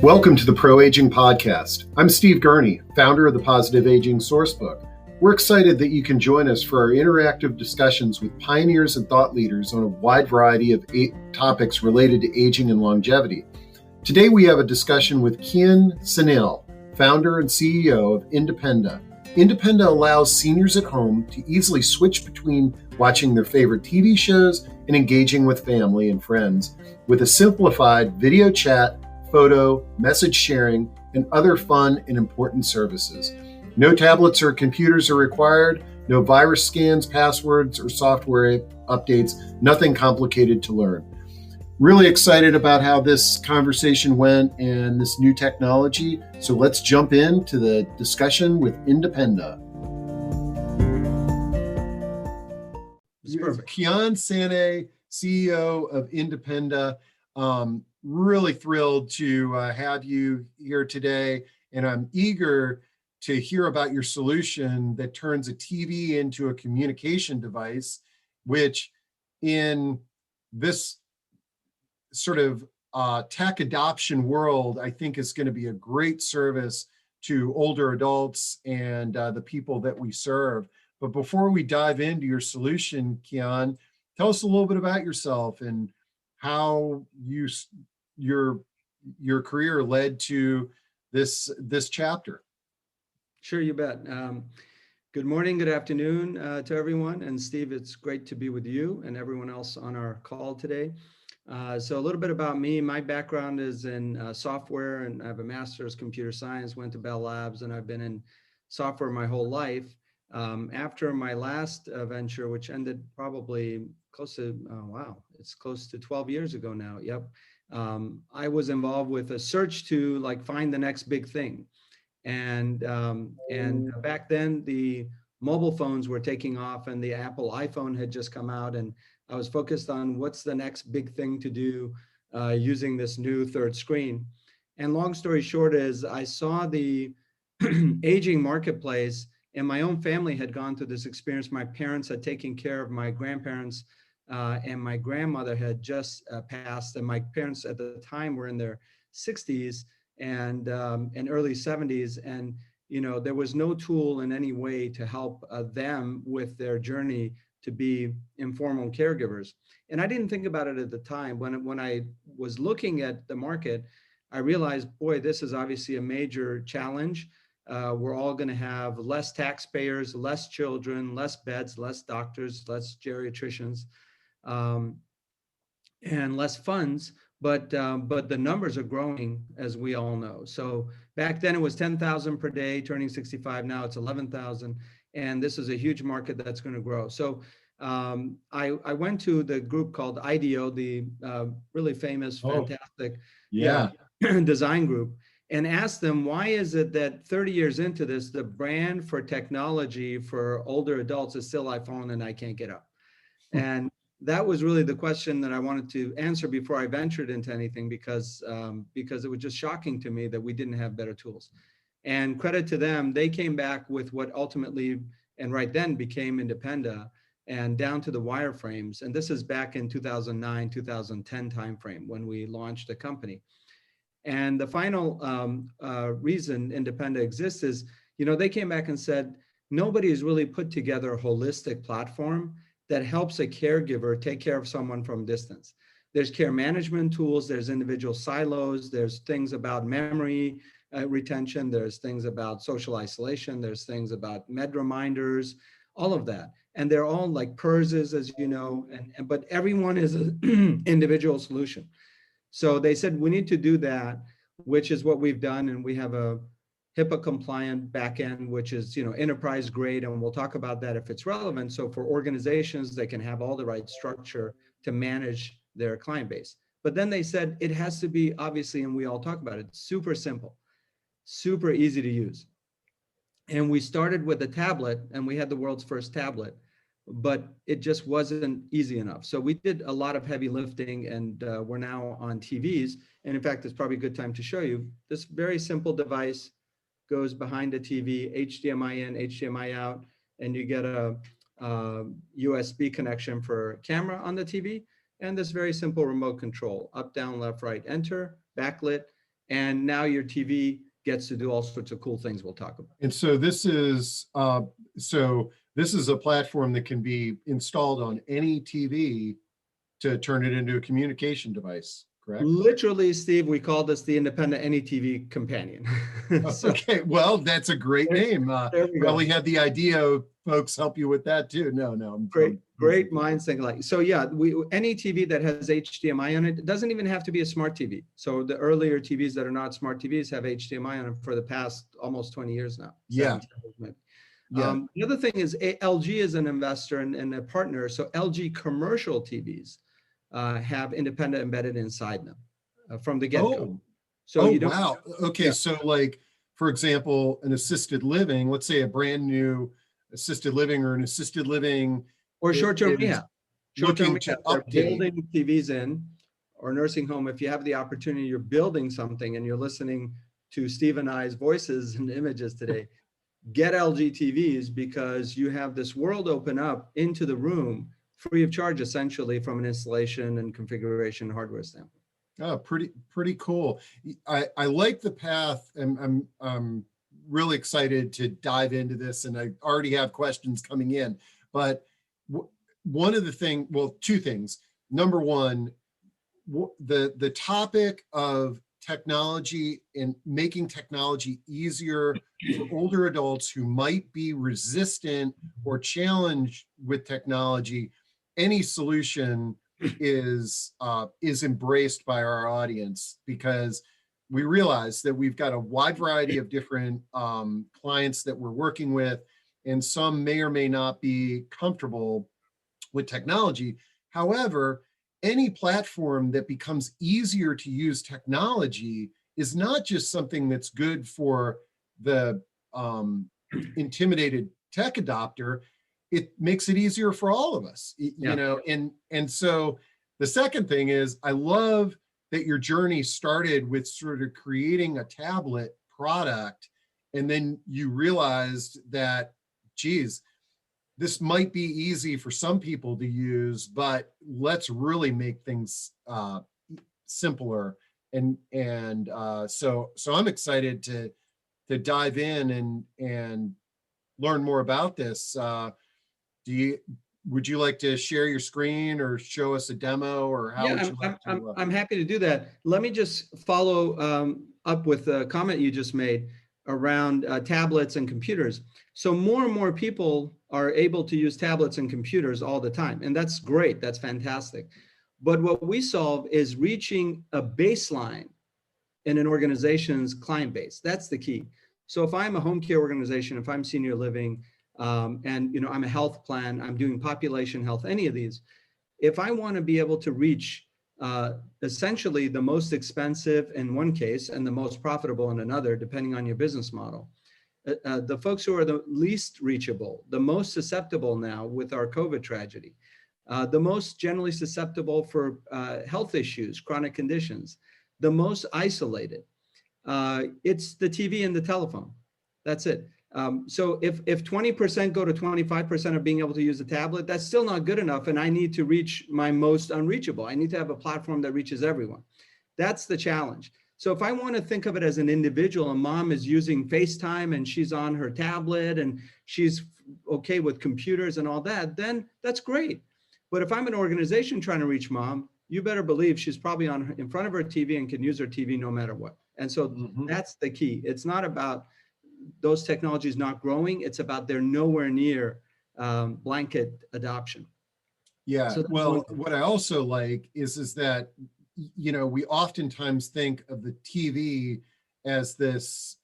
Welcome to the Pro Aging Podcast. I'm Steve Gurney, founder of the Positive Aging Sourcebook. We're excited that you can join us for our interactive discussions with pioneers and thought leaders on a wide variety of topics related to aging and longevity. Today we have a discussion with KIAN SANEII, founder and CEO of Independa. Independa allows seniors at home to easily switch between watching their favorite TV shows and engaging with family and friends with a simplified video chat, photo, message sharing, and other fun and important services. No tablets or computers are required, no virus scans, passwords, or software updates, nothing complicated to learn. Really excited about how this conversation went and this new technology. So let's jump into the discussion with Independa. KIAN SANEII, CEO of Independa. Really thrilled to have you here today, and I'm eager to hear about your solution that turns a TV into a communication device, which in this sort of tech adoption world, I think is going to be a great service to older adults and the people that we serve. But before we dive into your solution, KIAN, tell us a little bit about yourself and how your career led to this chapter. Sure, you bet. Good morning, good afternoon to everyone. And Steve, it's great to be with you and everyone else on our call today. So a little bit about me. My background is in software, and I have a master's in computer science, went to Bell Labs, and I've been in software my whole life. After my last venture, which ended probably close to, it's close to 12 years ago now. Yep. I was involved with a search to find the next big thing. And back then the mobile phones were taking off and the Apple iPhone had just come out, and I was focused on what's the next big thing to do using this new third screen. And long story short is I saw the aging marketplace, and my own family had gone through this experience. My parents had taken care of my grandparents, and my grandmother had just passed, and my parents at the time were in their 60s and early 70s, and there was no tool in any way to help them with their journey to be informal caregivers. And I didn't think about it at the time. When I was looking at the market, I realized, boy, this is obviously a major challenge. We're all going to have less taxpayers, less children, less beds, less doctors, less geriatricians, and less funds. But the numbers are growing, as we all know. So back then it was 10,000 per day, turning 65. Now it's 11,000. And this is a huge market that's going to grow. So I went to the group called IDEO, the really famous, fantastic design group, and asked them, why is it that 30 years into this, the brand for technology for older adults is still iPhone and I can't get up? And that was really the question that I wanted to answer before I ventured into anything, because it was just shocking to me that we didn't have better tools. And credit to them, they came back with what ultimately, and right then became Independa, and down to the wireframes. And this is back in 2009, 2010 timeframe when we launched the company. And the final reason Independa exists is, they came back and said, nobody has really put together a holistic platform that helps a caregiver take care of someone from distance. There's care management tools, there's individual silos, there's things about memory retention, there's things about social isolation, there's things about med reminders, all of that. And they're all like PERSs, as you know, but everyone is an individual solution. So they said, we need to do that, which is what we've done. And we have a HIPAA compliant backend, which is, enterprise grade. And we'll talk about that if it's relevant. So for organizations, they can have all the right structure to manage their client base. But then they said, it has to be, obviously, and we all talk about it, super simple, super easy to use. And we started with a tablet, and we had the world's first tablet, but it just wasn't easy enough. So we did a lot of heavy lifting, and we're now on TVs. And in fact, it's probably a good time to show you this very simple device goes behind a TV, HDMI in, HDMI out, and you get a USB connection for camera on the TV, and this very simple remote control, up, down, left, right, enter, backlit, And now your TV gets to do all sorts of cool things we'll talk about. And so this is a platform that can be installed on any TV to turn it into a communication device, correct? Literally, Steve, we call this the Independa AnyTV Companion. So, okay, well, that's a great name. Probably had the idea folks help you with that too. No, great minds think alike. So yeah, any TV that has HDMI on it, it doesn't even have to be a smart TV. So the earlier TVs that are not smart TVs have HDMI on them for the past almost 20 years now. Yeah. Yeah. The other thing is LG is an investor and a partner. So LG commercial TVs have Independa embedded inside them from the get-go. So you don't. Wow. Okay. Yeah. So like, for example, an assisted living, let's say a brand new assisted living or an assisted living or short-term rehab. Short-term rehab, they're building TVs in, or nursing home. If you have the opportunity, you're building something and you're listening to Steve and I's voices and images today, get LG TVs, because you have this world open up into the room free of charge, essentially, from an installation and configuration hardware standpoint. Oh, pretty cool. I like the path, and I'm really excited to dive into this, and I already have questions coming in. But one of the things, well, two things. Number one, the topic of technology and making technology easier for older adults who might be resistant or challenged with technology. Any solution is embraced by our audience, because we realize that we've got a wide variety of different clients that we're working with, and some may or may not be comfortable with technology. However, any platform that becomes easier to use technology is not just something that's good for the intimidated tech adopter. It makes it easier for all of us, you know, and so the second thing is, I love that your journey started with sort of creating a tablet product, and then you realized that, geez, this might be easy for some people to use, but let's really make things simpler. And so I'm excited to dive in and learn more about this. Would you like to share your screen or show us a demo, or how would you like to? I'm happy to do that. Let me just follow up with a comment you just made around tablets and computers. So more and more people are able to use tablets and computers all the time, and that's great. That's fantastic. But what we solve is reaching a baseline in an organization's client base. That's the key. So if I'm a home care organization, if I'm senior living, and you know, I'm a health plan, I'm doing population health, any of these, if I want to be able to reach essentially the most expensive in one case and the most profitable in another, depending on your business model, the folks who are the least reachable, the most susceptible now with our COVID tragedy, the most generally susceptible for health issues, chronic conditions, the most isolated, it's the TV and the telephone. That's it. So if 20% go to 25% of being able to use a tablet, that's still not good enough. And I need to reach my most unreachable. I need to have a platform that reaches everyone. That's the challenge. So if I want to think of it as an individual, a mom is using FaceTime and she's on her tablet and she's okay with computers and all that, then that's great. But if I'm an organization trying to reach mom, you better believe she's probably in front of her TV and can use her TV no matter what. And so that's the key. It's not about those technologies not growing. It's about they're nowhere near blanket adoption. Yeah. So well, what I also like is that, you know, we oftentimes think of the TV as this,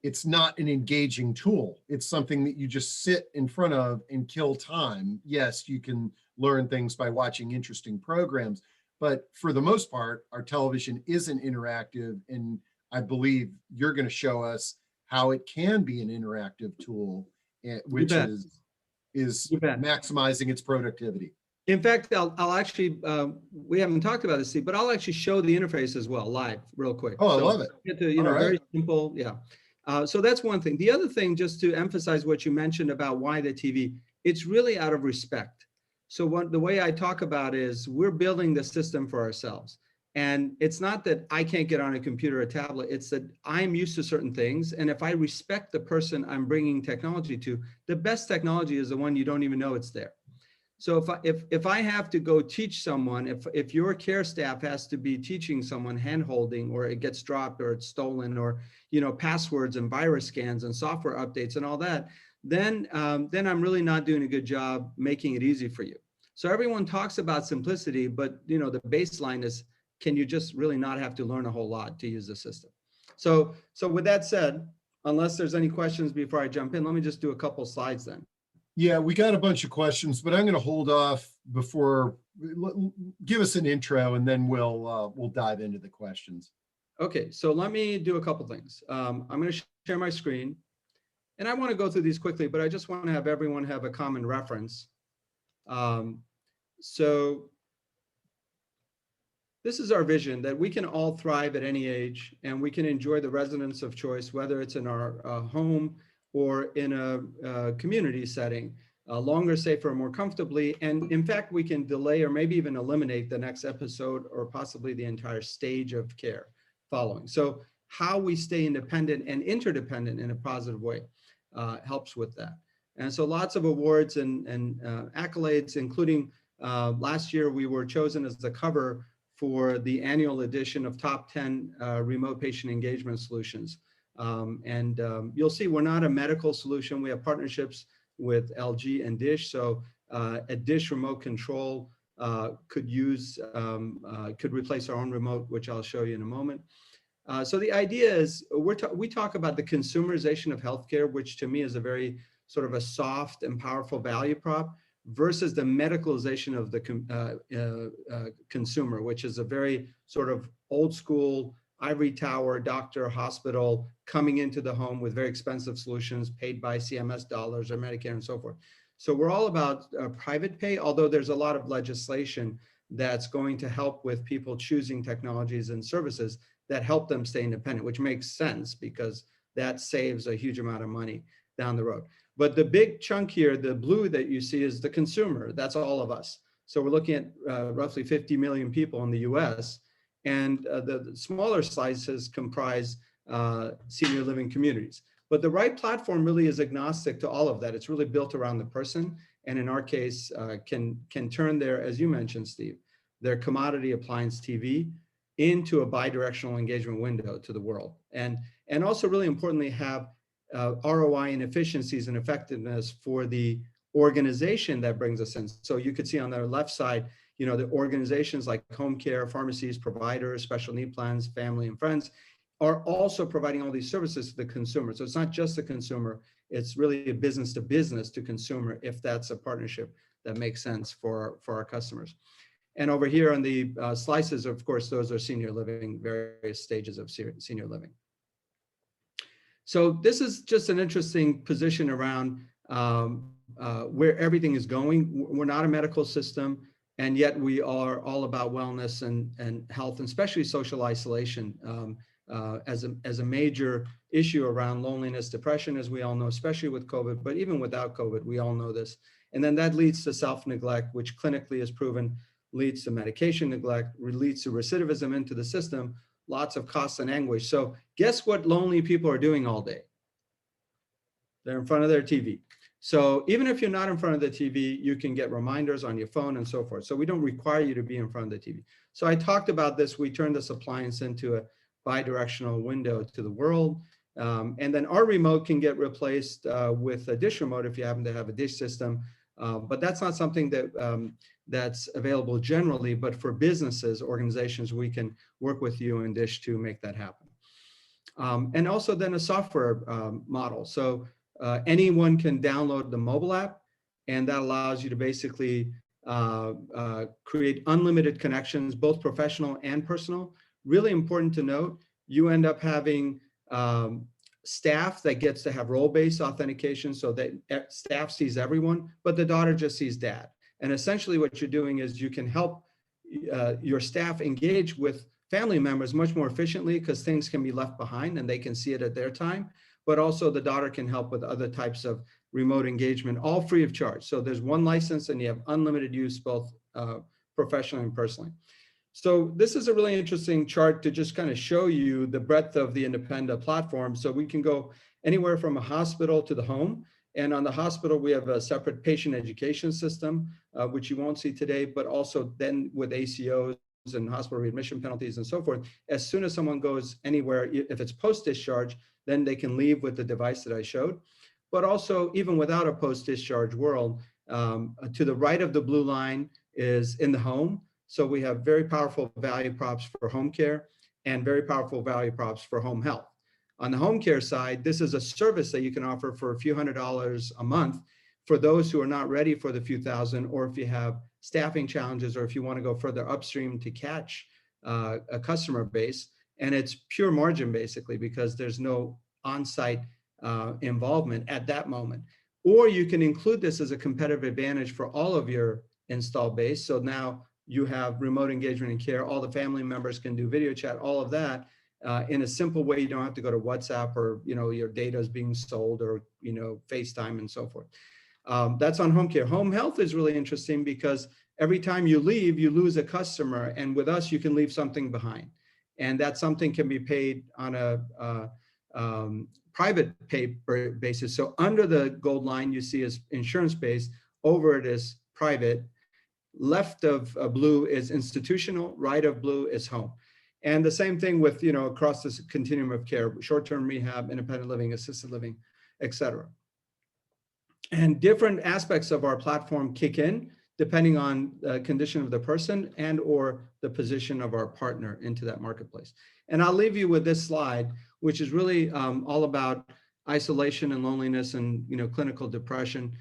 it's not an engaging tool. It's something that you just sit in front of and kill time. Yes, you can learn things by watching interesting programs, but for the most part, our television isn't interactive. And I believe you're going to show us how it can be an interactive tool, which is maximizing its productivity. In fact, I'll actually, we haven't talked about this, Steve, but I'll actually show the interface as well, live, real quick. Oh, I love it. Get to, you know, very simple, yeah. So that's one thing. The other thing, just to emphasize what you mentioned about why the TV, it's really out of respect. So the way I talk about is we're building the system for ourselves. And it's not that I can't get on a computer or tablet, it's that I'm used to certain things. And if I respect the person I'm bringing technology to, the best technology is the one you don't even know it's there. So if I have to go teach someone, if your care staff has to be teaching someone hand holding, or it gets dropped or it's stolen, or passwords and virus scans and software updates and all that, then I'm really not doing a good job making it easy for you. So everyone talks about simplicity, but the baseline is, can you just really not have to learn a whole lot to use the system? So with that said, unless there's any questions before I jump in, let me just do a couple slides then. Yeah, we got a bunch of questions, but I'm going to hold off before. Give us an intro, and then we'll dive into the questions. Okay, so let me do a couple things. I'm going to share my screen, and I want to go through these quickly, but I just want to have everyone have a common reference. So this is our vision, that we can all thrive at any age, and we can enjoy the residence of choice, whether it's in our home or in a community setting, longer, safer, more comfortably. And in fact, we can delay or maybe even eliminate the next episode or possibly the entire stage of care following. So how we stay independent and interdependent in a positive way helps with that. And so lots of awards and accolades, including last year we were chosen as the cover for the annual edition of Top 10 Remote Patient Engagement Solutions. You'll see we're not a medical solution. We have partnerships with LG and Dish. So a Dish remote control could replace our own remote, which I'll show you in a moment. So the idea is we talk about the consumerization of healthcare, which to me is a very sort of a soft and powerful value prop, versus the medicalization of the consumer, which is a very sort of old school ivory tower doctor hospital coming into the home with very expensive solutions paid by CMS dollars or Medicare and so forth. So we're all about private pay, although there's a lot of legislation that's going to help with people choosing technologies and services that help them stay independent, which makes sense because that saves a huge amount of money down the road. But the big chunk here, the blue that you see, is the consumer. That's all of us. So we're looking at roughly 50 million people in the US, and the smaller slices comprise senior living communities. But the right platform really is agnostic to all of that. It's really built around the person, and in our case, can turn their, as you mentioned, Steve, their commodity appliance TV into a bidirectional engagement window to the world. And also really importantly, have ROI and efficiencies and effectiveness for the organization that brings us in. So you could see on the left side, the organizations like home care, pharmacies, providers, special need plans, family and friends are also providing all these services to the consumer. So it's not just the consumer, it's really a business to business to consumer, if that's a partnership that makes sense for our customers. And over here on the slices, of course, those are senior living, various stages of senior living. So this is just an interesting position around where everything is going. We're not a medical system, and yet we are all about wellness and health, and especially social isolation as a major issue around loneliness, depression, as we all know, especially with COVID, but even without COVID, we all know this. And then that leads to self-neglect, which clinically is proven leads to medication neglect, leads to recidivism into the system, lots of costs and anguish. So guess what lonely people are doing all day? They're in front of their TV. So even if you're not in front of the TV, you can get reminders on your phone and so forth. So we don't require you to be in front of the TV. So I talked about this. We turned this appliance into a bidirectional window to the world. And then our remote can get replaced with a Dish remote if you happen to have a Dish system. But that's not something that that's available generally, but for businesses, organizations, we can work with you and Dish to make that happen. And also then a software model. So anyone can download the mobile app, and that allows you to basically create unlimited connections, both professional and personal. Really important to note, you end up having staff that gets to have role-based authentication so that staff sees everyone, but the daughter just sees dad. And essentially what you're doing is you can help your staff engage with family members much more efficiently because things can be left behind and they can see it at their time. But also the daughter can help with other types of remote engagement, all free of charge. So there's one license and you have unlimited use, both professionally and personally. So this is a really interesting chart to just kind of show you the breadth of the Independa platform. So we can go anywhere from a hospital to the home. And on the hospital, we have a separate patient education system, which you won't see today, but also then with ACOs and hospital readmission penalties and so forth, as soon as someone goes anywhere, if it's post-discharge, then they can leave with the device that I showed. But also, even without a post-discharge world, to the right of the blue line is in the home. So we have very powerful value props for home care and very powerful value props for home health. On the home care side, this is a service that you can offer for a few $100s a month for those who are not ready for the few thousand, or if you have staffing challenges, or if you want to go further upstream to catch a customer base. And it's pure margin basically, because there's no on-site involvement at that moment. Or you can include this as a competitive advantage for all of your install base. So now you have remote engagement and care, all the family members can do video chat, all of that in a simple way. You don't have to go to WhatsApp, or your data is being sold, or FaceTime and so forth. That's on home care. Home health is really interesting because every time you leave, you lose a customer, and with us, you can leave something behind. And that something can be paid on a private pay basis. So under the gold line, you see is insurance-based, over it is private. Left of blue is institutional, right of blue is home. And the same thing with, across this continuum of care, short-term rehab, independent living, assisted living, et cetera. And different aspects of our platform kick in depending on the condition of the person and or the position of our partner into that marketplace. And I'll leave you with this slide, which is really all about isolation and loneliness and clinical depression.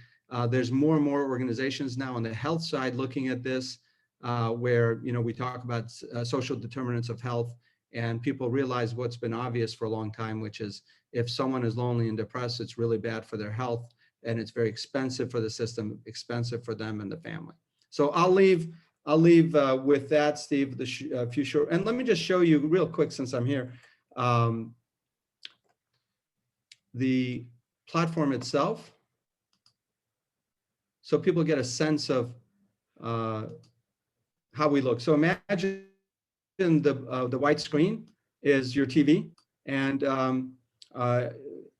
There's more and more organizations now on the health side looking at this, where we talk about social determinants of health, and people realize what's been obvious for a long time, which is if someone is lonely and depressed, it's really bad for their health, and it's very expensive for the system, expensive for them and the family. So I'll leave with that, Steve, the few short, and let me just show you real quick since I'm here, the platform itself, so people get a sense of how we look. So imagine the white screen is your TV, and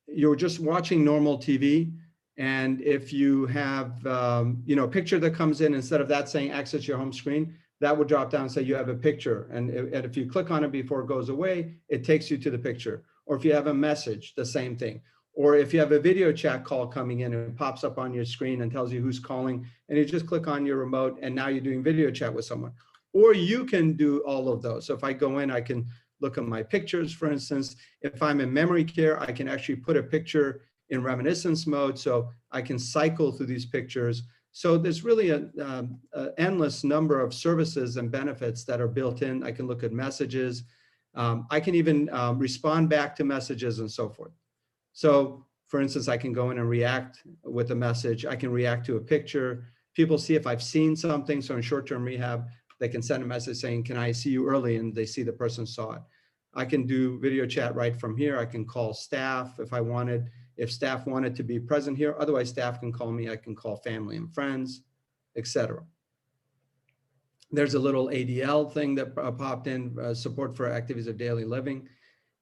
you're just watching normal TV. And if you have a picture that comes in, instead of that saying access your home screen, that would drop down and say you have a picture. And if you click on it before it goes away, it takes you to the picture. Or if you have a message, the same thing. Or if you have a video chat call coming in, and it pops up on your screen and tells you who's calling, and you just click on your remote, and now you're doing video chat with someone. Or you can do all of those. So if I go in, I can look at my pictures, for instance. If I'm in memory care, I can actually put a picture in reminiscence mode, so I can cycle through these pictures. So there's really an endless number of services and benefits that are built in. I can look at messages. I can even respond back to messages and so forth. So for instance, I can go in and react with a message. I can react to a picture. People see if I've seen something. So in short-term rehab, they can send a message saying, can I see you early? And they see the person saw it. I can do video chat right from here. I can call staff if I wanted. If staff wanted to be present here, otherwise staff can call me. I can call family and friends, etc. There's a little ADL thing that popped in, support for activities of daily living.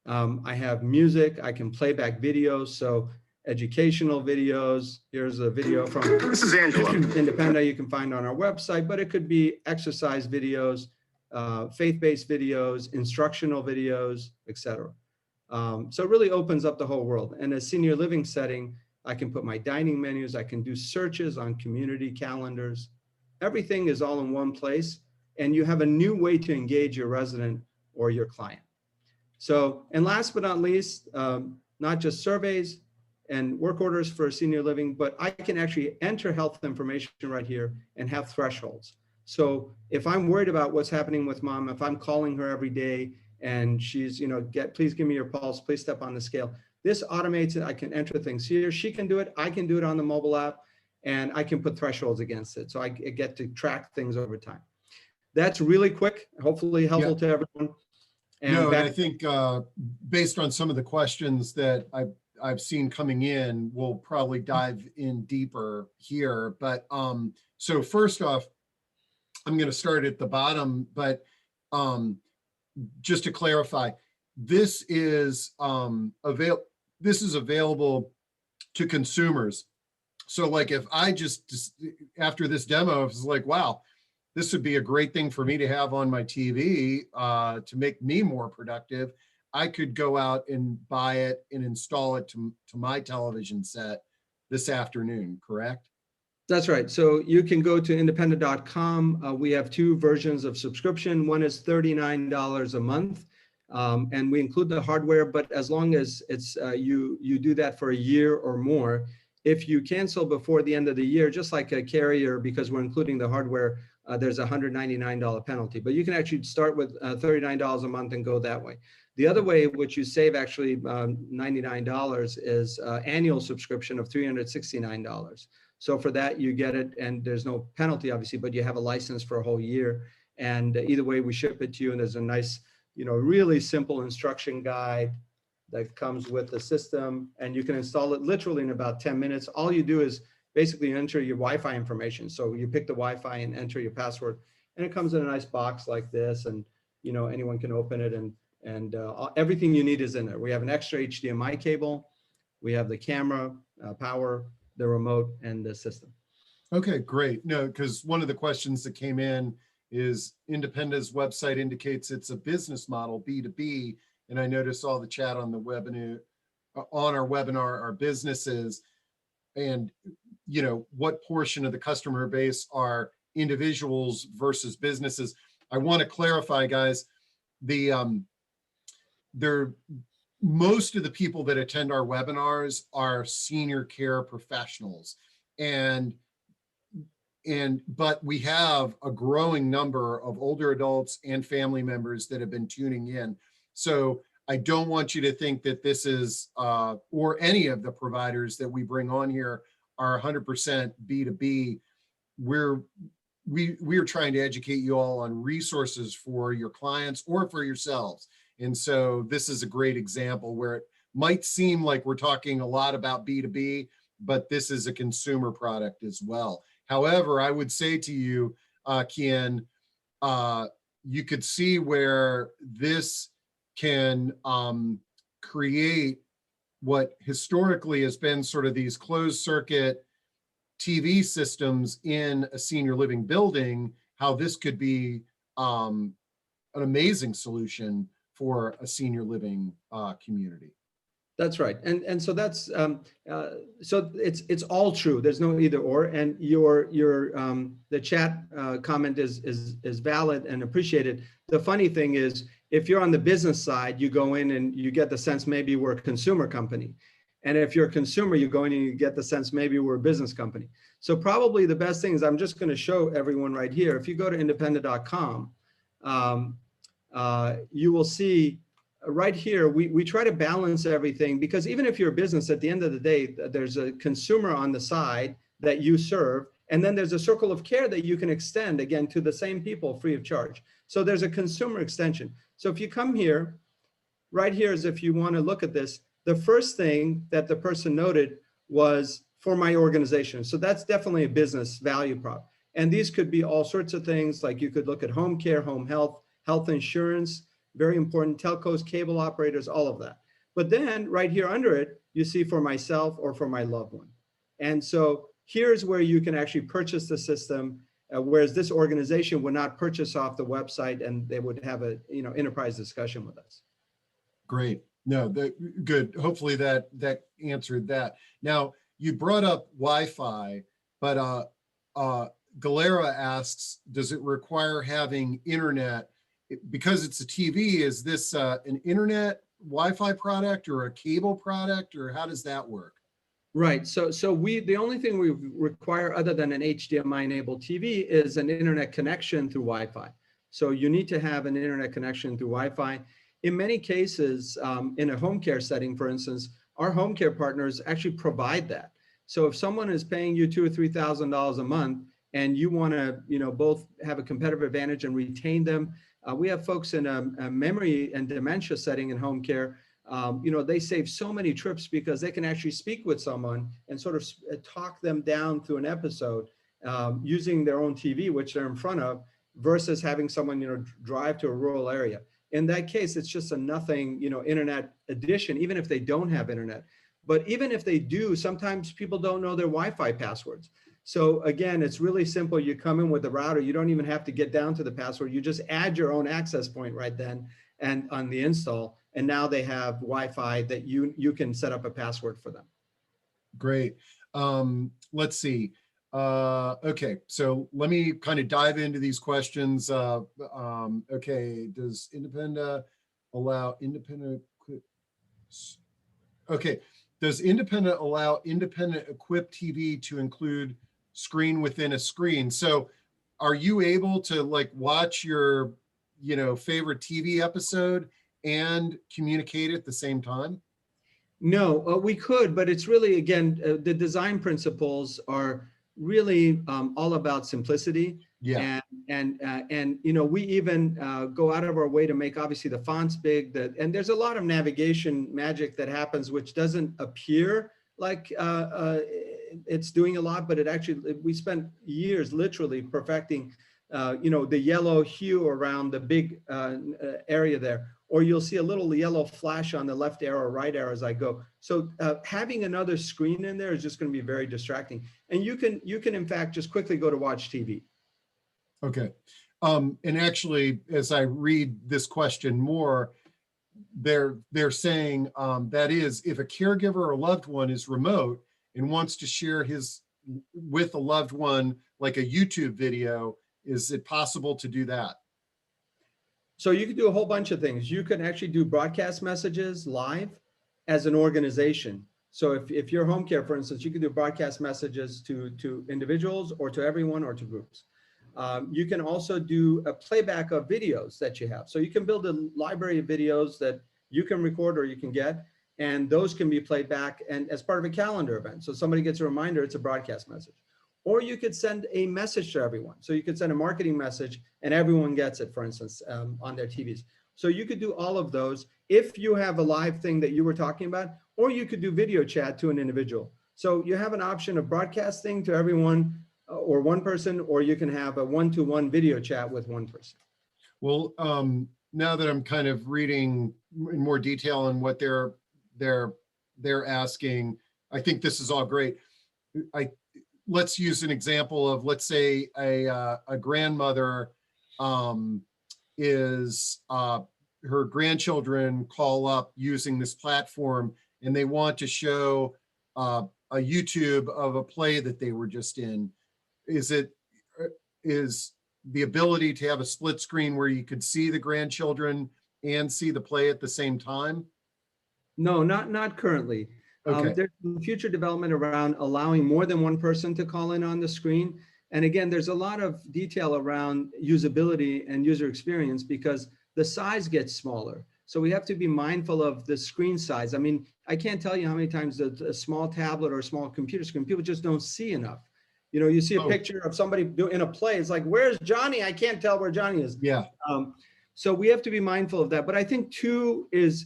I have music. I can play back videos, so educational videos. Here's a video from This is Angela. Independa you can find on our website, but it could be exercise videos, faith-based videos, instructional videos, etc. So it really opens up the whole world. And a senior living setting, I can put my dining menus, I can do searches on community calendars. Everything is all in one place, and you have a new way to engage your resident or your client. So, and last but not least, not just surveys and work orders for senior living, but I can actually enter health information right here and have thresholds. So if I'm worried about what's happening with mom, if I'm calling her every day and she's, please give me your pulse, please step on the scale. This automates it. I can enter things here. She can do it. I can do it on the mobile app, and I can put thresholds against it. So I get to track things over time. That's really quick, hopefully helpful to everyone. And I think based on some of the questions that I've seen coming in, we'll probably dive in deeper here. But so first off, I'm going to start at the bottom, but um, just to clarify, this is available to consumers. So like if I just after this demo, I was like, wow, this would be a great thing for me to have on my TV to make me more productive. I could go out and buy it and install it to my television set this afternoon, correct? That's right. So you can go to independa.com. We have two versions of subscription. One is $39 a month, and we include the hardware. But as long as it's you do that for a year or more, if you cancel before the end of the year, just like a carrier, because we're including the hardware, there's a $199 penalty. But you can actually start with $39 a month and go that way. The other way, which you save actually $99, is annual subscription of $369. So for that, you get it, and there's no penalty, obviously, but you have a license for a whole year. And either way, we ship it to you, and there's a nice, really simple instruction guide that comes with the system, and you can install it literally in about 10 minutes. All you do is basically enter your Wi-Fi information. So you pick the Wi-Fi and enter your password, and it comes in a nice box like this, and anyone can open it, and everything you need is in there. We have an extra HDMI cable, we have the camera, power, the remote, and the system. Okay, great. No, because one of the questions that came in is Independa's website indicates it's a business model, B2B, and I noticed all the chat on the webinar, on our webinar, are businesses, and what portion of the customer base are individuals versus businesses. I want to clarify, guys, most of the people that attend our webinars are senior care professionals, but we have a growing number of older adults and family members that have been tuning in. So I don't want you to think that this is, or any of the providers that we bring on here are 100% B2B. We are trying to educate you all on resources for your clients or for yourselves. And so this is a great example where it might seem like we're talking a lot about B2B, but this is a consumer product as well. However, I would say to you, KIAN, you could see where this can create what historically has been sort of these closed circuit TV systems in a senior living building, how this could be an amazing solution for a senior living community. That's right, and so that's so it's all true. There's no either or, and your the chat comment is valid and appreciated. The funny thing is, if you're on the business side, you go in and you get the sense maybe we're a consumer company, and if you're a consumer, you go in and you get the sense maybe we're a business company. So probably the best thing is, I'm just going to show everyone right here. If you go to independa.com, you will see right here, we try to balance everything, because even if you're a business, at the end of the day, there's a consumer on the side that you serve, and then there's a circle of care that you can extend, again, to the same people free of charge. So there's a consumer extension. So if you come here, right here is, if you want to look at this, the first thing that the person noted was for my organization. So that's definitely a business value prop. And these could be all sorts of things, like you could look at home care, home health, health insurance, very important, telcos, cable operators, all of that. But then right here under it, you see for myself or for my loved one. And so here's where you can actually purchase the system, whereas this organization would not purchase off the website, and they would have a enterprise discussion with us. Great. No, good. Hopefully that answered that. Now, you brought up Wi-Fi, but Galera asks, does it require having internet? Because it's a TV, is this an internet Wi-Fi product or a cable product, or how does that work? Right. So the only thing we require other than an HDMI enabled TV is an internet connection through Wi-Fi. So you need to have an internet connection through Wi-Fi. In many cases, in a home care setting, for instance, our home care partners actually provide that. So if someone is paying you $2,000 or $3,000 a month, and you want to, both have a competitive advantage and retain them, we have folks in a memory and dementia setting in home care. They save so many trips because they can actually speak with someone and sort of talk them down through an episode using their own TV, which they're in front of. versus having someone, drive to a rural area. In that case, it's just a nothing, internet addition, even if they don't have internet. But even if they do, sometimes people don't know their Wi-Fi passwords. So again, it's really simple. You come in with the router. You don't even have to get down to the password. You just add your own access point right then and on the install. And now they have Wi-Fi that you can set up a password for them. Great. Let's see. Okay, so let me kind of dive into these questions. Okay, does Independa allow independent? Okay, does Independa allow independent equipped TV to include screen within a screen? So, are you able to like watch your, favorite TV episode and communicate at the same time? No, we could, but it's really, again, the design principles are really all about simplicity. Yeah. And we even go out of our way to make obviously the fonts big. And there's a lot of navigation magic that happens, which doesn't appear like it's doing a lot, but it actually, we spent years literally perfecting, the yellow hue around the big area there. Or you'll see a little yellow flash on the left arrow or right arrow as I go. So having another screen in there is just going to be very distracting. And you can in fact just quickly go to watch TV. Okay. And actually, as I read this question more, they're saying that is, if a caregiver or loved one is remote and wants to share his with a loved one, like a YouTube video, is it possible to do that? So you can do a whole bunch of things. You can actually do broadcast messages live as an organization. So if you're home care, for instance, you can do broadcast messages to individuals or to everyone or to groups. You can also do a playback of videos that you have. So you can build a library of videos that you can record or you can get, and those can be played back and as part of a calendar event. So somebody gets a reminder, it's a broadcast message. Or you could send a message to everyone. So you could send a marketing message and everyone gets it, for instance, on their TVs. So you could do all of those if you have a live thing that you were talking about, or you could do video chat to an individual. So you have an option of broadcasting to everyone or one person, or you can have a one-to-one video chat with one person. Well, now that I'm kind of reading in more detail on what they're asking, I think this is all great. Let's use an example of, let's say a grandmother is her grandchildren call up using this platform and they want to show a YouTube of a play that they were just in. Is the ability to have a split screen where you could see the grandchildren and see the play at the same time? No, not currently. Okay. There's future development around allowing more than one person to call in on the screen. And again, there's a lot of detail around usability and user experience because the size gets smaller. So we have to be mindful of the screen size. I mean, I can't tell you how many times a small tablet or a small computer screen, people just don't see enough. You see a picture of somebody in a play. It's like, where's Johnny? I can't tell where Johnny is. Yeah. So we have to be mindful of that. But I think 2 is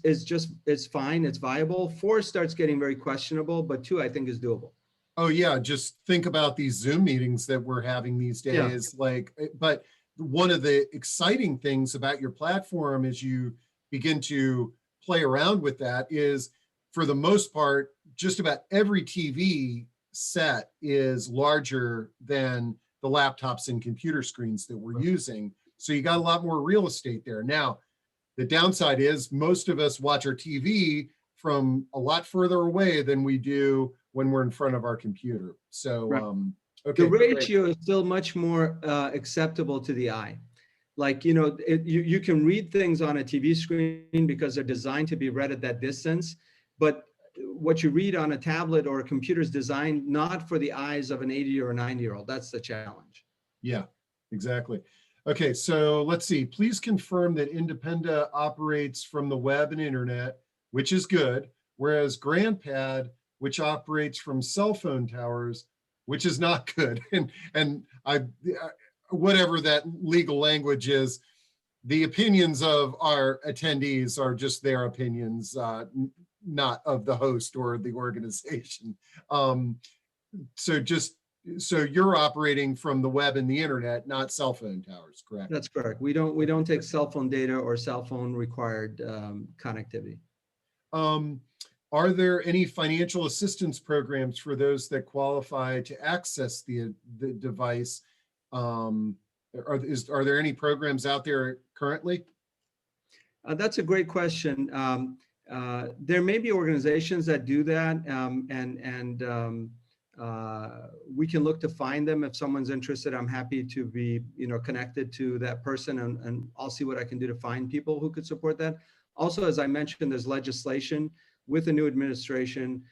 fine. It's viable. 4 starts getting very questionable, but 2 I think is doable. Oh yeah, just think about these Zoom meetings that we're having these days. Yeah. But one of the exciting things about your platform as you begin to play around with that is, for the most part, just about every TV set is larger than the laptops and computer screens that we're using. So you got a lot more real estate there. Now, the downside is most of us watch our TV from a lot further away than we do when we're in front of our computer. So, right. Okay. The ratio is still much more acceptable to the eye. Like, you can read things on a TV screen because they're designed to be read at that distance, but what you read on a tablet or a computer is designed not for the eyes of an 80 or a 90-year-old. That's the challenge. Yeah, exactly. Okay, so let's see. Please confirm that Independa operates from the web and internet, which is good, whereas GrandPad, which operates from cell phone towers, which is not good. And I, whatever that legal language is, the opinions of our attendees are just their opinions, not of the host or the organization. So just so you're operating from the web and the internet, not cell phone towers, correct? That's correct. We don't take cell phone data or cell phone required connectivity. Are there any financial assistance programs for those that qualify to access the device? Are there any programs out there currently? That's a great question. There may be organizations that do that, we can look to find them if someone's interested. I'm happy to be, connected to that person, and I'll see what I can do to find people who could support that. Also, as I mentioned, there's legislation with the new administration.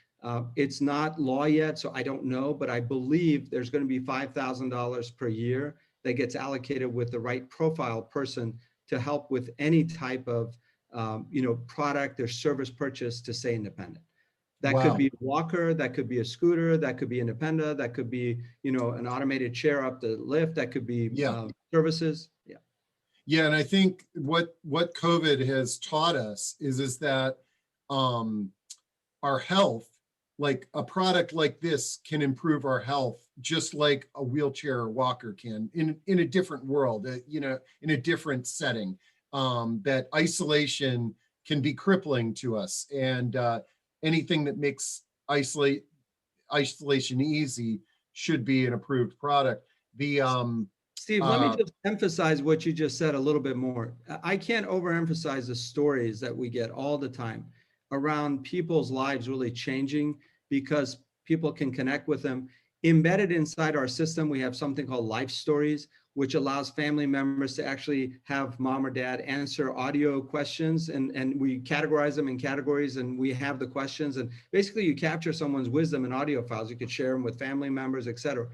It's not law yet, so I don't know, but I believe there's going to be $5,000 per year that gets allocated with the right profile person to help with any type of, product or service purchase to stay independent. That Wow. could be a walker, that could be a scooter, that could be Independa, that could be, an automated chair up the lift, that could be services. Yeah. Yeah, and I think what COVID has taught us is that our health, like a product like this, can improve our health just like a wheelchair or walker can in a different world, in a different setting. That isolation can be crippling to us, and anything that makes isolation easy should be an approved product. Steve, let me just emphasize what you just said a little bit more. I can't overemphasize the stories that we get all the time around people's lives really changing because people can connect with them. Embedded inside our system, we have something called Life Stories, which allows family members to actually have mom or dad answer audio questions, and we categorize them in categories, and we have the questions, and basically you capture someone's wisdom in audio files. You could share them with family members, etc.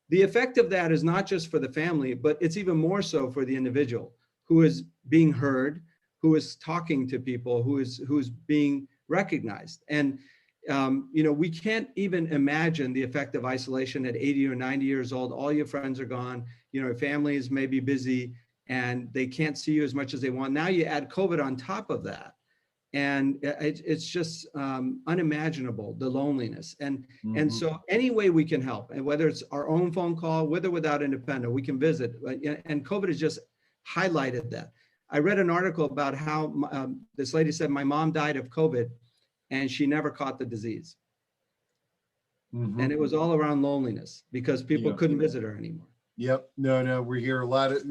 The effect of that is not just for the family, but it's even more so for the individual who is being heard, who is talking to people, who's being recognized. And we can't even imagine the effect of isolation at 80 or 90 years old. All your friends are gone, your families may be busy and they can't see you as much as they want. Now you add COVID on top of that, and it's just unimaginable, the loneliness. And so any way we can help, and whether it's our own phone call, with or without Independa, we can visit. And COVID has just highlighted that. I read an article about how this lady said, my mom died of COVID and she never caught the disease. And it was all around loneliness because people couldn't visit her anymore. Yep. No, we hear a lot of,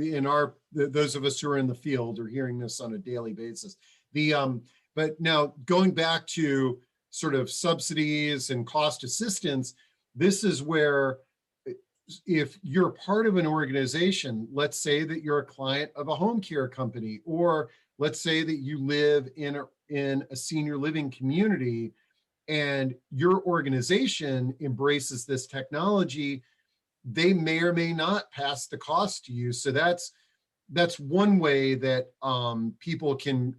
those of us who are in the field are hearing this on a daily basis. But now going back to sort of subsidies and cost assistance, this is where, if you're part of an organization, let's say that you're a client of a home care company, or let's say that you live in a senior living community and your organization embraces this technology, they may or may not pass the cost to you. So that's one way that people can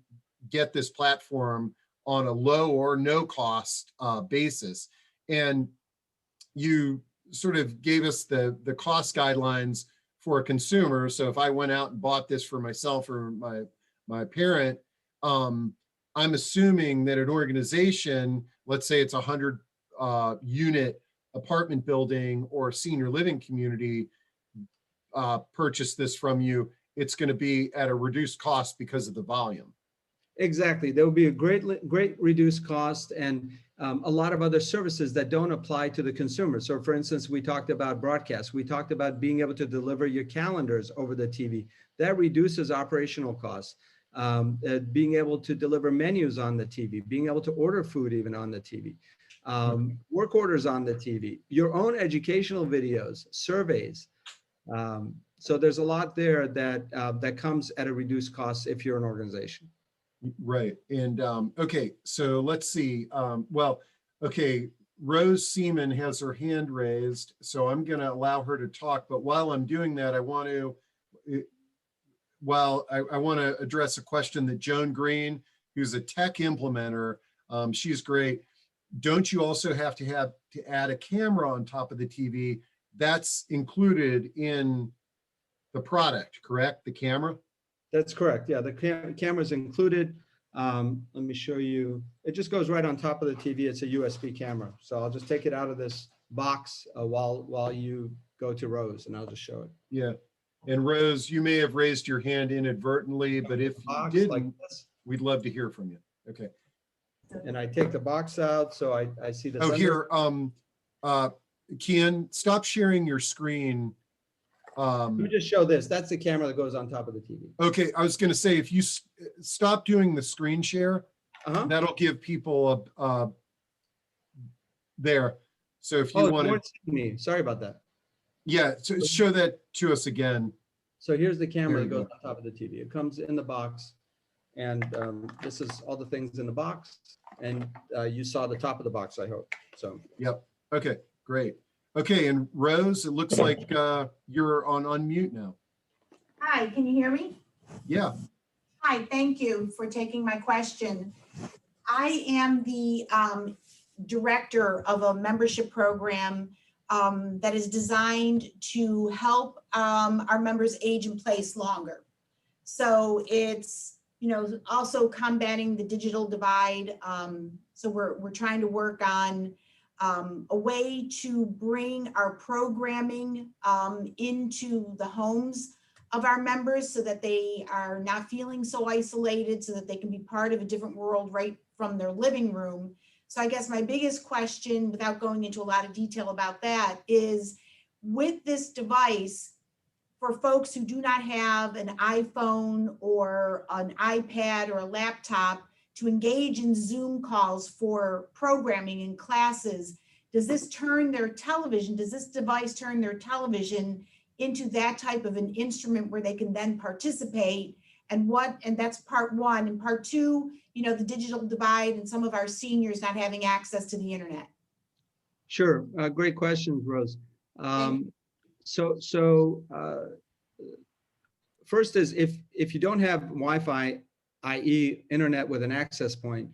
get this platform on a low or no cost basis. And you sort of gave us the cost guidelines for a consumer. So if I went out and bought this for myself or my parent, I'm assuming that an organization, let's say it's 100 unit apartment building or senior living community, purchase this from you, it's going to be at a reduced cost because of the volume. Exactly. There will be a great reduced cost, and a lot of other services that don't apply to the consumer. So for instance, we talked about broadcast. We talked about being able to deliver your calendars over the TV. That reduces operational costs. Being able to deliver menus on the TV, being able to order food even on the TV, work orders on the TV, your own educational videos, surveys. So there's a lot there that comes at a reduced cost if you're an organization. Right. And okay, so let's see. Rose Seaman has her hand raised, so I'm going to allow her to talk. But while I'm doing that, I want to address a question that Joan Green, who's a tech implementer, she's great. Don't you also have to add a camera on top of the TV? That's included in the product, correct? The camera? That's correct. Yeah, the camera's included. Let me show you. It just goes right on top of the TV. It's a USB camera. So I'll just take it out of this box while you go to Rose, and I'll just show it. Yeah. And Rose, you may have raised your hand inadvertently, but if you didn't, like we'd love to hear from you. Okay. And I take the box out, so I see the. Oh, here, KIAN, stop sharing your screen. Let me just show this. That's the camera that goes on top of the TV. Okay, I was going to say, if you stop doing the screen share, that'll give people there. So if you want to see me, sorry about that. Yeah, so show that to us again. So here's the camera that goes on top of the TV. It comes in the box, and this is all the things in the box. And you saw the top of the box, I hope. So. Yep. Okay, great. Okay, and Rose, it looks like you're on unmute now. Hi, can you hear me? Yeah. Hi, thank you for taking my question. I am the director of a membership program that is designed to help our members age in place longer. So it's, also combating the digital divide. So we're trying to work on a way to bring our programming into the homes of our members so that they are not feeling so isolated, so that they can be part of a different world right from their living room. So I guess my biggest question, without going into a lot of detail about that, is with this device, for folks who do not have an iPhone or an iPad or a laptop to engage in Zoom calls for programming in classes, does this device turn their television into that type of an instrument where they can then participate? And that's part one. And part two, the digital divide and some of our seniors not having access to the internet. Sure, great questions, Rose. First is if you don't have Wi-Fi, i.e. internet with an access point,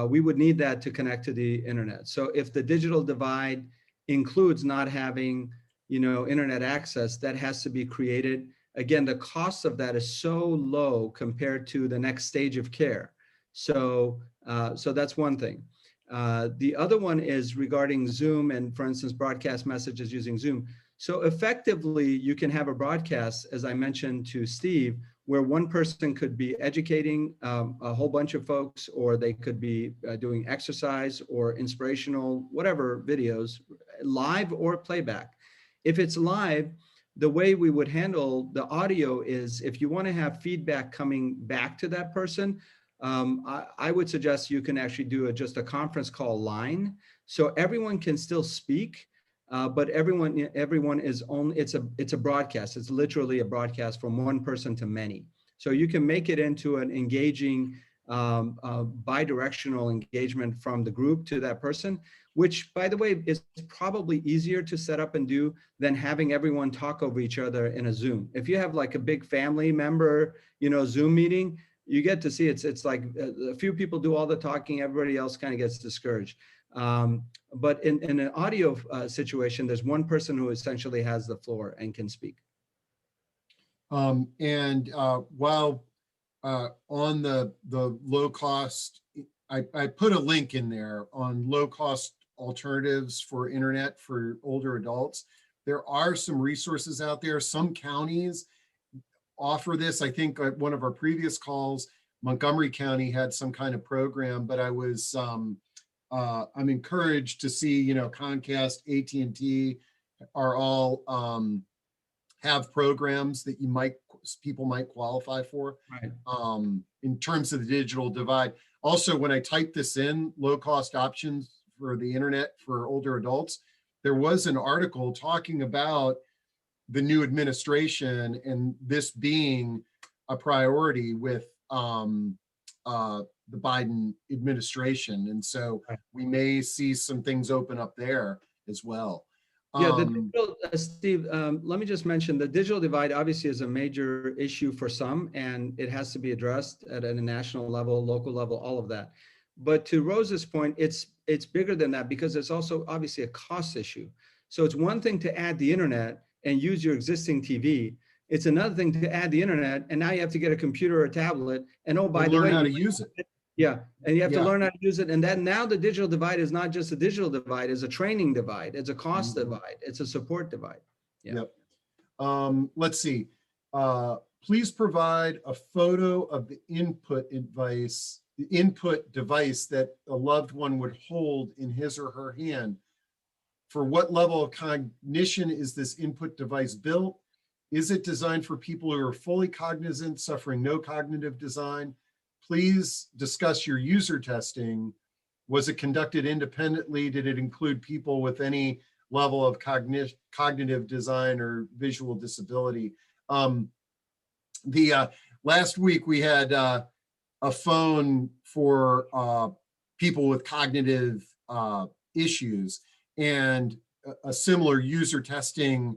we would need that to connect to the internet. So if the digital divide includes not having, internet access, that has to be created. Again, the cost of that is so low compared to the next stage of care. So that's one thing. The other one is regarding Zoom and, for instance, broadcast messages using Zoom. So effectively, you can have a broadcast, as I mentioned to Steve, where one person could be educating a whole bunch of folks, or they could be doing exercise or inspirational, whatever videos, live or playback. If it's live, the way we would handle the audio is if you want to have feedback coming back to that person, I would suggest you can actually do just a conference call line. So everyone can still speak, but everyone is only, it's a broadcast. It's literally a broadcast from one person to many. So you can make it into an engaging, bi-directional engagement from the group to that person, which, by the way, is probably easier to set up and do than having everyone talk over each other in a Zoom. If you have like a big family member, Zoom meeting, you get to see it's like a few people do all the talking, everybody else kind of gets discouraged. But in an audio situation, there's one person who essentially has the floor and can speak. While on the low cost, I put a link in there on low cost alternatives for internet for older adults. There are some resources out there. Some counties offer this. I think at one of our previous calls, Montgomery County had some kind of program, but I'm encouraged to see, Comcast, AT&T are all have programs that people might qualify for, right. In terms of the digital divide. Also, when I typed this in, low cost options for the internet for older adults, there was an article talking about the new administration and this being a priority with the Biden administration. And so we may see some things open up there as well. Yeah, Steve, let me just mention the digital divide obviously is a major issue for some, and it has to be addressed at a national level, local level, all of that. But to Rose's point, it's bigger than that because it's also obviously a cost issue. So it's one thing to add the internet and use your existing TV. It's another thing to add the internet, and now you have to get a computer or a tablet. And oh, by the way, learn how to use it. Yeah, and you have to Yeah. learn how to use it. And then now the digital divide is not just a digital divide, it's a training divide, it's a cost divide, it's a support divide. Yeah. Yep. Let's see. Please provide a photo of the input device that a loved one would hold in his or her hand. For what level of cognition is this input device built? Is it designed for people who are fully cognizant, suffering no cognitive design? Please discuss your user testing. Was it conducted independently? Did it include people with any level of cognitive design or visual disability? Last week we had a phone for people with cognitive issues, and a similar user testing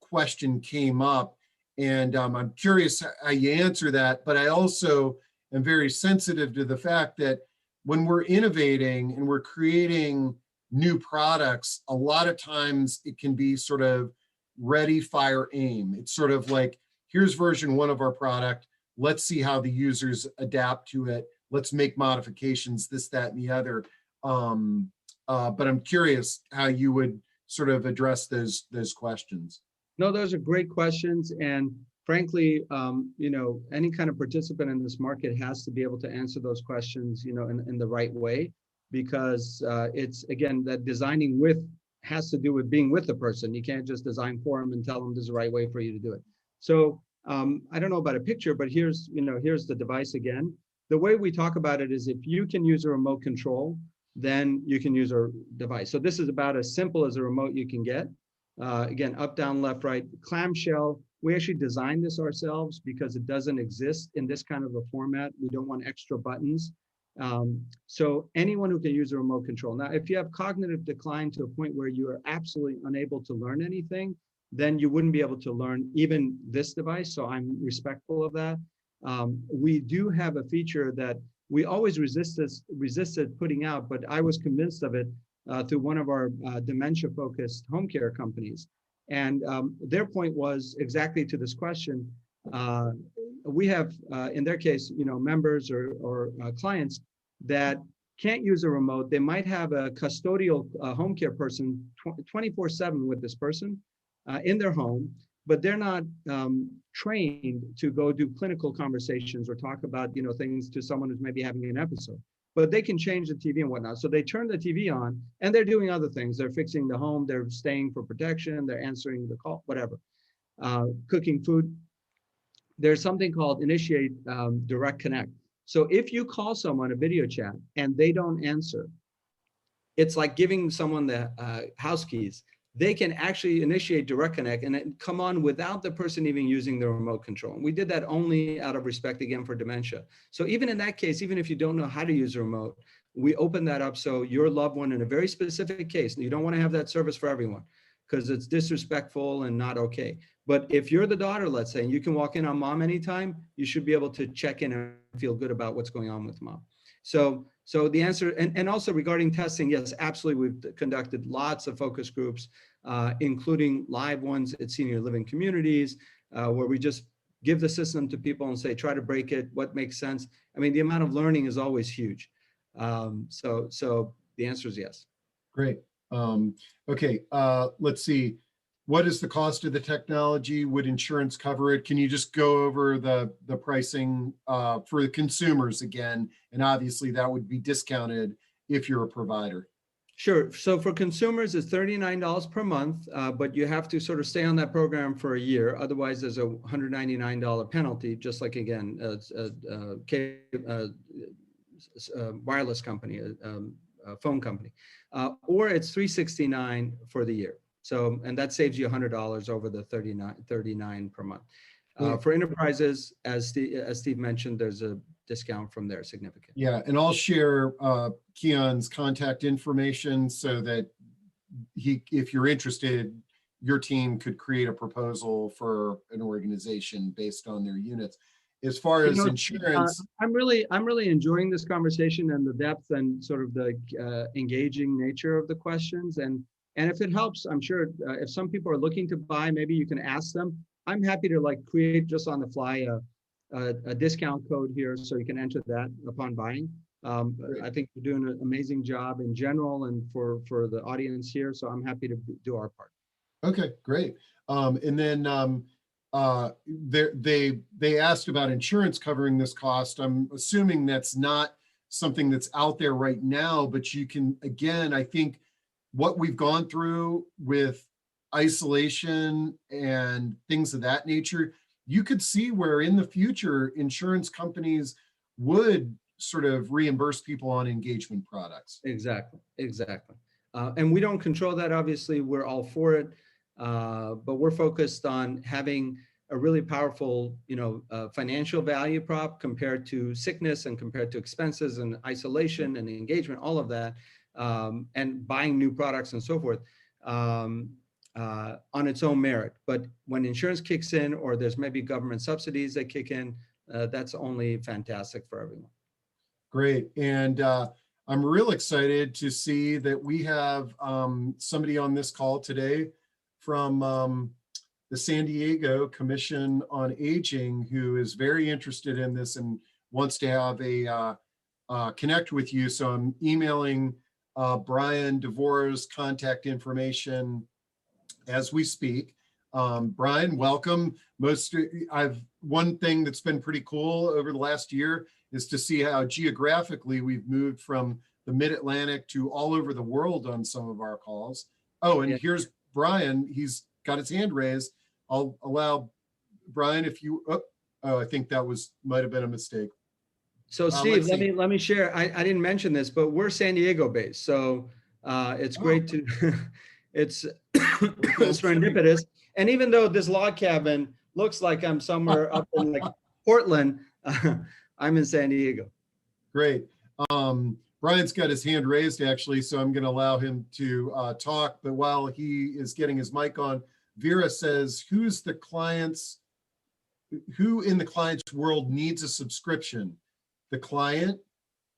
question came up, and I'm curious how you answer that, but I also am very sensitive to the fact that when we're innovating and we're creating new products, a lot of times it can be sort of ready, fire, aim. It's sort of like, here's version 1 of our product. Let's see how the users adapt to it. Let's make modifications, this, that, and the other. But I'm curious how you would sort of address those questions. No, those are great questions. And frankly, any kind of participant in this market has to be able to answer those questions, in the right way, because it's, again, that designing with has to do with being with the person. You can't just design for them and tell them this is the right way for you to do it. So I don't know about a picture, but here's the device again. The way we talk about it is if you can use a remote control, then you can use a device. So this is about as simple as a remote you can get. Again, up, down, left, right, clamshell. We actually designed this ourselves because it doesn't exist in this kind of a format. We don't want extra buttons. So anyone who can use a remote control. Now, if you have cognitive decline to a point where you are absolutely unable to learn anything, then you wouldn't be able to learn even this device. So I'm respectful of that. We do have a feature that we always resisted putting out, but I was convinced of it through one of our dementia-focused home care companies. And their point was exactly to this question. We have, in their case, members or clients that can't use a remote. They might have a custodial home care person 24/7 with this person in their home, but they're not trained to go do clinical conversations or talk about things to someone who's maybe having an episode. But they can change the TV and whatnot. So they turn the TV on and they're doing other things. They're fixing the home, they're staying for protection, they're answering the call, whatever, cooking food. There's something called Initiate Direct Connect. So if you call someone a video chat and they don't answer, it's like giving someone the house keys. They can actually initiate direct connect and it come on without the person even using the remote control. And we did that only out of respect, again, for dementia. So even in that case, even if you don't know how to use a remote, we open that up so your loved one in a very specific case, you don't want to have that service for everyone because it's disrespectful and not okay. But if you're the daughter, let's say, and you can walk in on mom anytime, you should be able to check in and feel good about what's going on with mom. So the answer, and also regarding testing, yes, absolutely. We've conducted lots of focus groups, including live ones at senior living communities, where we just give the system to people and say, try to break it, what makes sense. I mean, the amount of learning is always huge. So the answer is yes. Great. Okay, let's see. What is the cost of the technology? Would insurance cover it? Can you just go over the pricing for the consumers again? And obviously that would be discounted if you're a provider. Sure. So for consumers, it's $39 per month, but you have to sort of stay on that program for a year. Otherwise, there's a $199 penalty, just like, again, wireless company, a phone company, or it's $369 for the year. So, and that saves you $100 over the $39 per month. For enterprises, as Steve mentioned, there's a discount from there, significant. Yeah, and I'll share KIAN's contact information so that if you're interested, your team could create a proposal for an organization based on their units. As far as insurance, I'm really enjoying this conversation and the depth and sort of the engaging nature of the questions. And if it helps, I'm sure if some people are looking to buy, maybe you can ask them. I'm happy to create just on the fly a discount code here, so you can enter that upon buying. I think we're doing an amazing job in general and for the audience here. So I'm happy to do our part. Okay, great. And then they asked about insurance covering this cost. I'm assuming that's not something that's out there right now, but you can, again, I think what we've gone through with isolation and things of that nature, you could see where in the future insurance companies would sort of reimburse people on engagement products. Exactly. And we don't control that. Obviously, we're all for it, but we're focused on having a really powerful, financial value prop compared to sickness and compared to expenses and isolation and engagement, all of that, and buying new products and so forth on its own merit. But when insurance kicks in, or there's maybe government subsidies that kick in, that's only fantastic for everyone. Great. And I'm real excited to see that we have somebody on this call today from the San Diego Commission on Aging who is very interested in this and wants to have a connect with you. So I'm emailing Brian DeVore's contact information as we speak. Brian, welcome. One thing that's been pretty cool over the last year is to see how geographically we've moved from the Mid-Atlantic to all over the world on some of our calls. Oh, and here's Brian. He's got his hand raised. I'll allow Brian if you, I think that might have been a mistake. So Steve, let me share. I didn't mention this, but we're San Diego based. So it's great to, it's serendipitous. And even though this log cabin looks like I'm somewhere up in like Portland, I'm in San Diego. Great. Brian's got his hand raised actually, so I'm going to allow him to talk. But while he is getting his mic on, Vera says, who in the client's world needs a subscription? The client,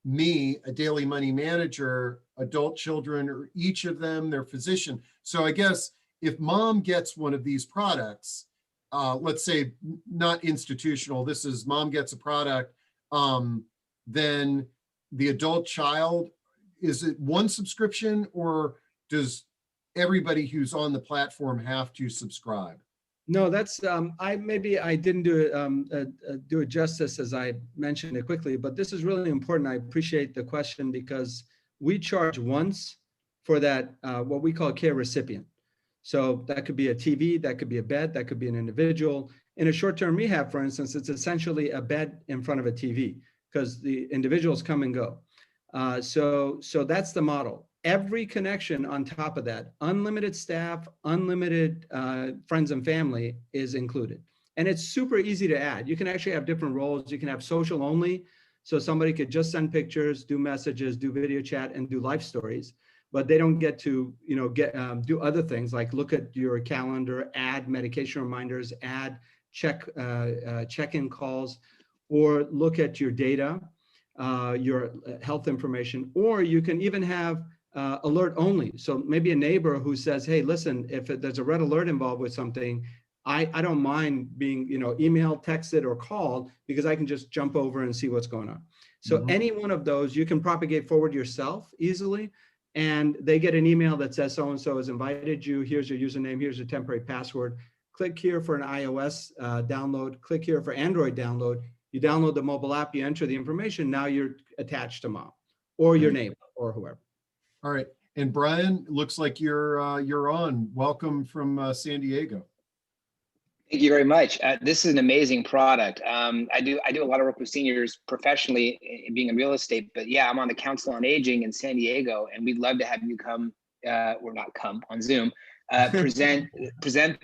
me, a daily money manager, adult children, or each of them, their physician. So I guess if mom gets one of these products, let's say not institutional, this is mom gets a product, then the adult child, is it one subscription or does everybody who's on the platform have to subscribe? No, that's I didn't do it justice as I mentioned it quickly, but this is really important. I appreciate the question because we charge once for that what we call care recipient. So that could be a TV, that could be a bed, that could be an individual. In a short-term rehab, for instance, it's essentially a bed in front of a TV because the individuals come and go. So that's the model. Every connection on top of that, unlimited staff, unlimited friends and family is included. And it's super easy to add. You can actually have different roles. You can have social only. So somebody could just send pictures, do messages, do video chat, and do life stories. But they don't get to, do other things like look at your calendar, add medication reminders, add check-in calls, or look at your data, your health information, or you can even have alert only. So maybe a neighbor who says, hey, listen, if there's a red alert involved with something, I don't mind being, emailed, texted, or called because I can just jump over and see what's going on. So any one of those you can propagate forward yourself easily. And they get an email that says so-and-so has invited you. Here's your username. Here's your temporary password. Click here for an iOS download. Click here for Android download. You download the mobile app, you enter the information. Now you're attached to mom or your neighbor or whoever. All right. And Brian, looks like you're on. Welcome from San Diego. Thank you very much. This is an amazing product. I do a lot of work with seniors professionally, being in real estate. But yeah, I'm on the Council on Aging in San Diego, and we'd love to have you come, or not come on Zoom, present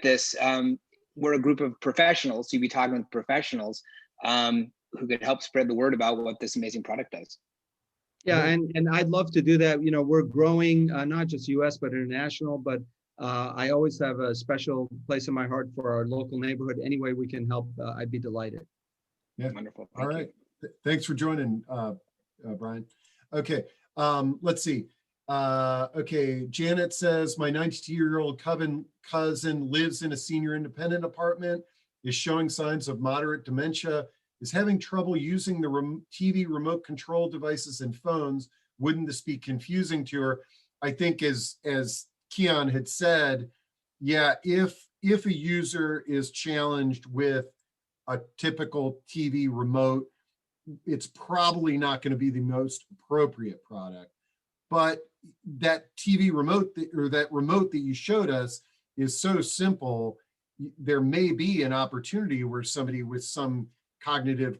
this. We're a group of professionals. So you'll be talking with professionals who could help spread the word about what this amazing product does. Yeah, and I'd love to do that. We're growing, not just U.S., but international, but I always have a special place in my heart for our local neighborhood. Any way we can help, I'd be delighted. Yeah, wonderful. All right. Thanks for joining, Brian. Okay, let's see. Okay, Janet says, my 92-year-old cousin lives in a senior independent apartment, is showing signs of moderate dementia, is having trouble using the TV remote control devices and phones. Wouldn't this be confusing to her? I think as KIAN had said, yeah, if a user is challenged with a typical TV remote, it's probably not going to be the most appropriate product. But that TV remote or that remote that you showed us is so simple. There may be an opportunity where somebody with some cognitive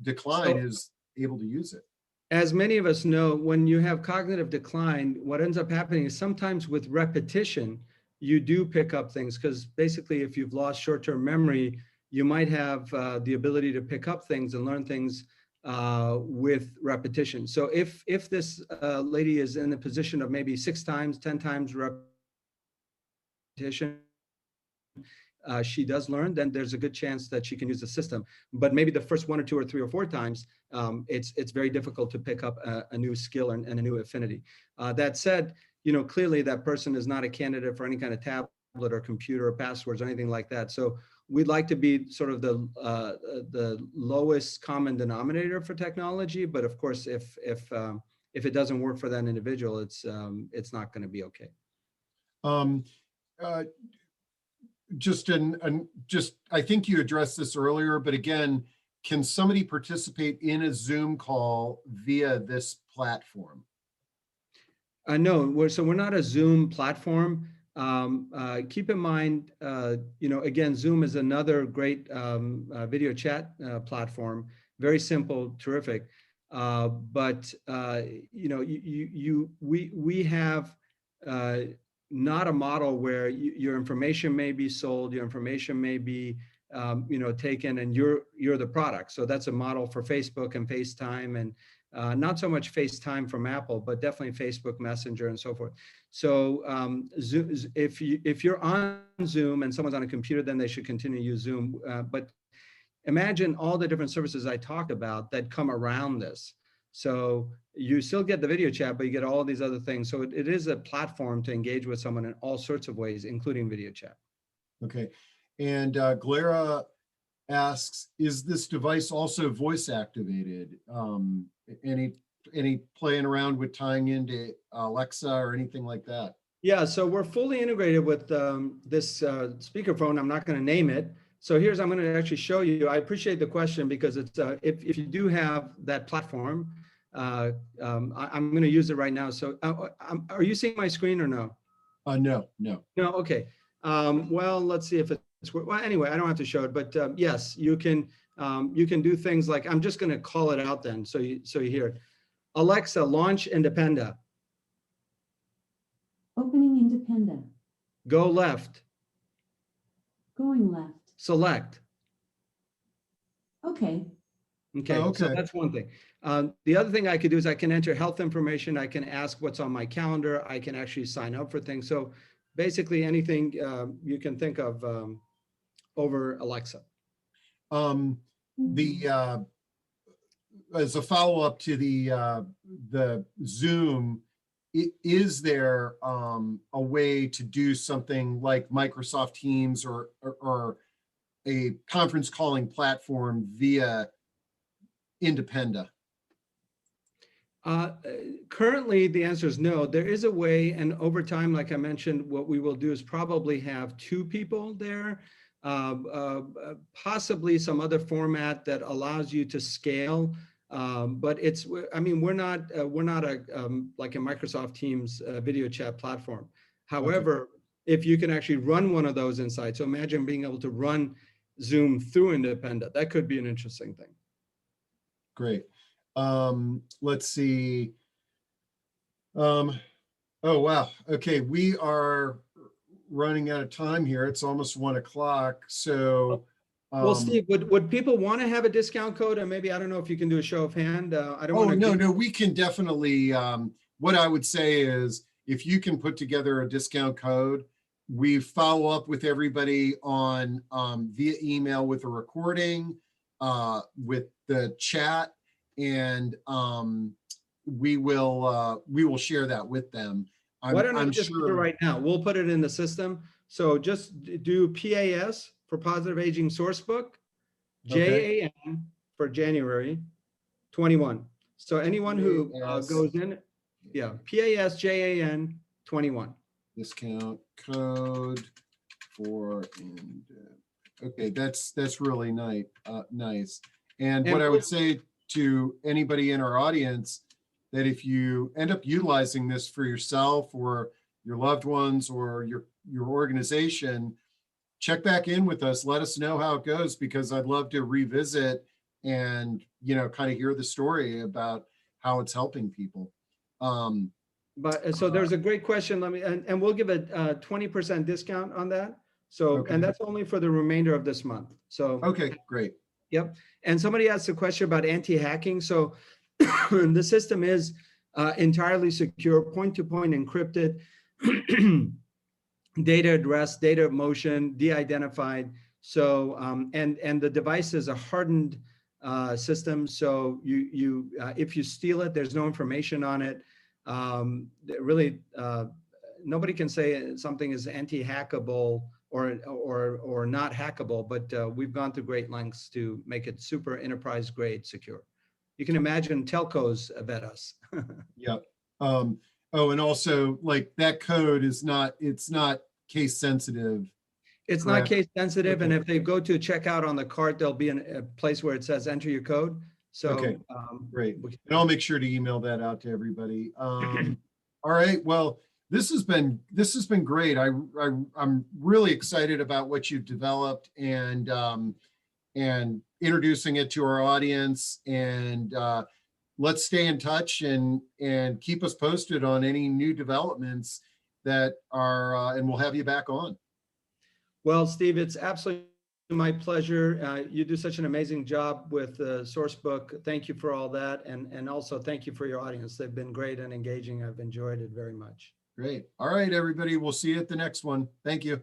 decline is able to use it. As many of us know, when you have cognitive decline, what ends up happening is sometimes with repetition, you do pick up things, because basically if you've lost short-term memory, you might have the ability to pick up things and learn things with repetition. So if this lady is in the position of maybe 6 times, 10 times repetition, she does learn, then there's a good chance that she can use the system. But maybe the first 1 or 2 or 3 or 4 times, it's very difficult to pick up a new skill and a new affinity. That said, clearly that person is not a candidate for any kind of tablet or computer or passwords or anything like that. So we'd like to be sort of the lowest common denominator for technology. But of course, if it doesn't work for that individual, it's not going to be okay. I think you addressed this earlier, but again, can somebody participate in a Zoom call via this platform? No, we're not a Zoom platform. Keep in mind, again, Zoom is another great video chat platform. Very simple, terrific. But we have not a model where your information may be sold, your information may be taken, and you're the product. So that's a model for Facebook and FaceTime, and not so much FaceTime from Apple, but definitely Facebook Messenger and so forth. So Zoom, if you're on Zoom and someone's on a computer, then they should continue to use Zoom. But imagine all the different services I talked about that come around this. So you still get the video chat, but you get all these other things. So it is a platform to engage with someone in all sorts of ways, including video chat. Okay. And Glara asks, is this device also voice activated? Any playing around with tying into Alexa or anything like that? Yeah, so we're fully integrated with this speakerphone. I'm not going to name it. So I'm going to actually show you. I appreciate the question, because it's if you do have that platform, I'm going to use it right now. So are you seeing my screen or no? No. No, okay. Well, let's see if it's, well, anyway, I don't have to show it, but yes, you can do things like, I'm just going to call it out then, so you hear it. Alexa, launch Independa. Opening Independa. Go left. Going left. Select. Okay. Okay, Oh, okay. So that's one thing. The other thing I could do is I can enter health information. I can ask what's on my calendar. I can actually sign up for things. So basically anything you can think of over Alexa. As a follow-up to the Zoom, is there a way to do something like Microsoft Teams or a conference calling platform via Independa? Currently, the answer is no. There is a way, and over time, like I mentioned, what we will do is probably have 2 people there, possibly some other format that allows you to scale. But we're not like a Microsoft Teams video chat platform. However, okay, if you can actually run one of those inside, so imagine being able to run Zoom through Independa, that could be an interesting thing. Great. Let's see. Oh, wow. Okay, we are running out of time here. It's almost 1 o'clock. So, well, Steve, would people want to have a discount code? And maybe, I don't know if you can do a show of hand. I don't want to. No, we can definitely. What I would say is, if you can put together a discount code, we follow up with everybody on via email with a recording, with the chat, and we will share that with them. Why don't I just do it right now? We'll put it in the system. So just do PAS for Positive Aging Sourcebook. JAN for January 21. So anyone who goes in, yeah, PASJAN 21. Discount code for okay, that's really nice. Nice. And what I would say to anybody in our audience, that if you end up utilizing this for yourself or your loved ones or your organization, check back in with us. Let us know how it goes, because I'd love to revisit and, you know, kind of hear the story about how it's helping people. But so there's a great question. Let me, and we'll give a 20% discount on that. So, and that's only for the remainder of this month. So, okay, great. Yep. And somebody asked a question about anti-hacking. So the system is entirely secure, point-to-point encrypted, data address, data motion, de-identified. So, and the device is a hardened system. So if you steal it, there's no information on it. Really, nobody can say something is anti-hackable or not hackable, but we've gone through great lengths to make it super enterprise grade secure. You can imagine telcos vet us. Yep. Oh, and also, like, that code is not, it's not case sensitive. It's not case sensitive. And if they go to checkout on the cart, there'll be a place where it says enter your code. So great. And I'll make sure to email that out to everybody. All right. Well, this has been great. I'm really excited about what you've developed and introducing it to our audience. And let's stay in touch and keep us posted on any new developments that are, and we'll have you back on. Well, Steve, it's absolutely my pleasure. You do such an amazing job with the source book. Thank you for all that. And also thank you for your audience. They've been great and engaging. I've enjoyed it very much. Great. All right, everybody. We'll see you at the next one. Thank you.